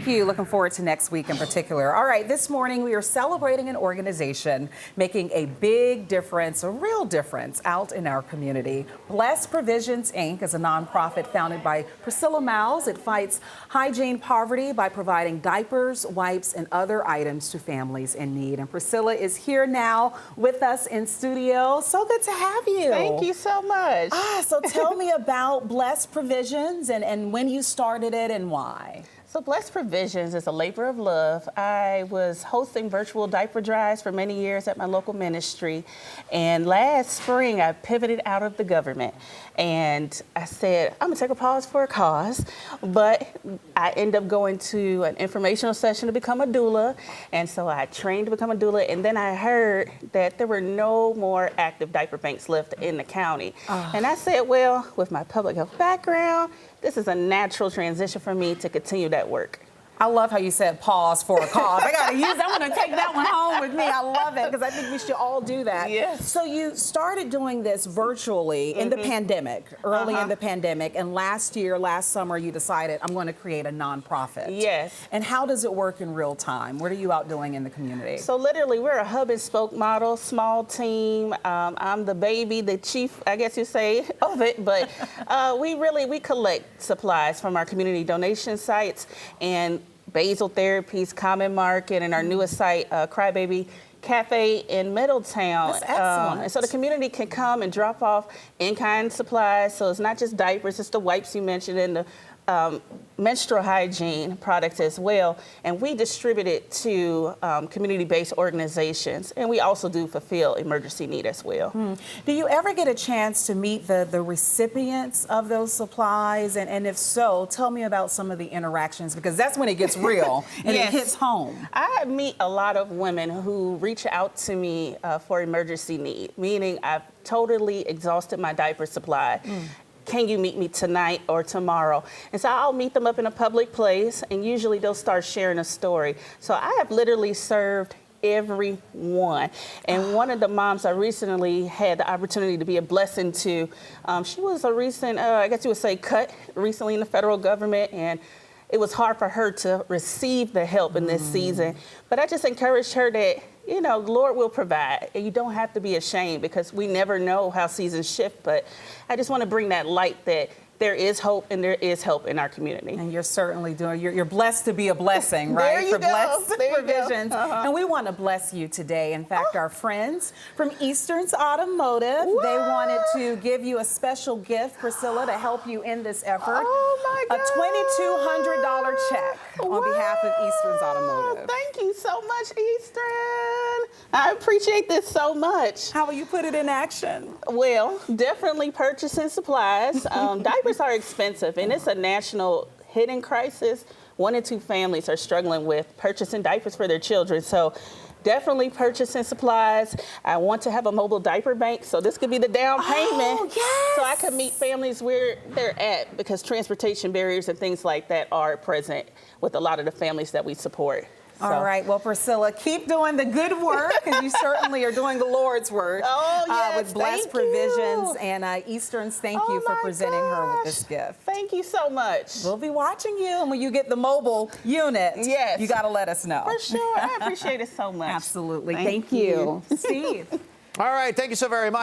Thank you. Looking forward to next week in particular. All right, this morning we are celebrating an organization making a big difference, a real difference out in our community. Blessed Provisions, Inc. is a nonprofit founded by Priscilla Miles. It fights hygiene poverty by providing diapers, wipes, and other items to families in need. And Priscilla is here now with us in studio. So good to have you. Thank you so much. So tell me about Blessed Provisions and when you started it and why. So Blessed Provisions is a labor of love. I was hosting virtual diaper drives for many years at my local ministry. And last spring, I pivoted out of the government. And I said, I'm gonna take a pause for a cause. But I ended up going to an informational session to become a doula. And so I trained to become a doula. And then I heard that there were no more active diaper banks left in the county. And I said, well, with my public health background, this is a natural transition for me to continue that work. I love how you said pause for a cause. I gotta use that. I'm gonna take that one home with me. I love it because I think we should all do that. Yes. So you started doing this virtually in the pandemic, early in the pandemic, and last summer, you decided I'm going to create a nonprofit. Yes. And how does it work in real time? What are you out doing in the community? So literally, we're a hub and spoke model, small team. I'm the baby, the chief, I guess you say, of it, but we collect supplies from our community donation sites and Basal Therapies, Common Market, and our newest site, Crybaby Cafe in Middletown. That's excellent. And so the community can come and drop off in-kind supplies. So it's not just diapers, it's the wipes you mentioned and the menstrual hygiene products as well. And we distribute it to community-based organizations. And we also do fulfill emergency need as well. Do you ever get a chance to meet the recipients of those supplies? And if so, tell me about some of the interactions, because that's when it gets real and Yes. it hits home. I meet a lot of women who reach out to me for emergency need, meaning I've totally exhausted my diaper supply. Can you meet me tonight or tomorrow? And so I'll meet them up in a public place, and usually they'll start sharing a story. So I have literally served everyone. And one of the moms I recently had the opportunity to be a blessing to, she was a recent, I guess you would say, cut recently in the federal government, and it was hard for her to receive the help in this season. But I just encouraged her that, you know, the Lord will provide, and you don't have to be ashamed because we never know how seasons shift. But I just want to bring that light that there is hope and there is help in our community. And you're certainly doing, you're blessed to be a blessing, There right? you For go. Blessed There you go. Provisions. And we want to bless you today. In fact, our friends from Eastern's Automotive, they wanted to give you a special gift, Priscilla, to help you in this effort. Oh my God. A $2,200 check on behalf of Eastern's Automotive. Thank you so much, Eastern. I appreciate this so much. How will you put it in action? Well, definitely purchasing supplies. Diapers are expensive, and it's a national hidden crisis. 1 in 2 families are struggling with purchasing diapers for their children. So definitely purchasing supplies. I want to have a mobile diaper bank, so this could be the down payment. Yes. So I can meet families where they're at, because transportation barriers and things like that are present with a lot of the families that we support. All right. Well, Priscilla, keep doing the good work, because you certainly are doing the Lord's work. Oh, yes. With Blessed Thank you. Provisions. And Eastern's, thank you for presenting her with this gift. Thank you so much. We'll be watching you. And when you get the mobile unit, Yes. you got to let us know. For sure. I appreciate it so much. Absolutely. Thank Thank you. Steve. All right. Thank you so very much.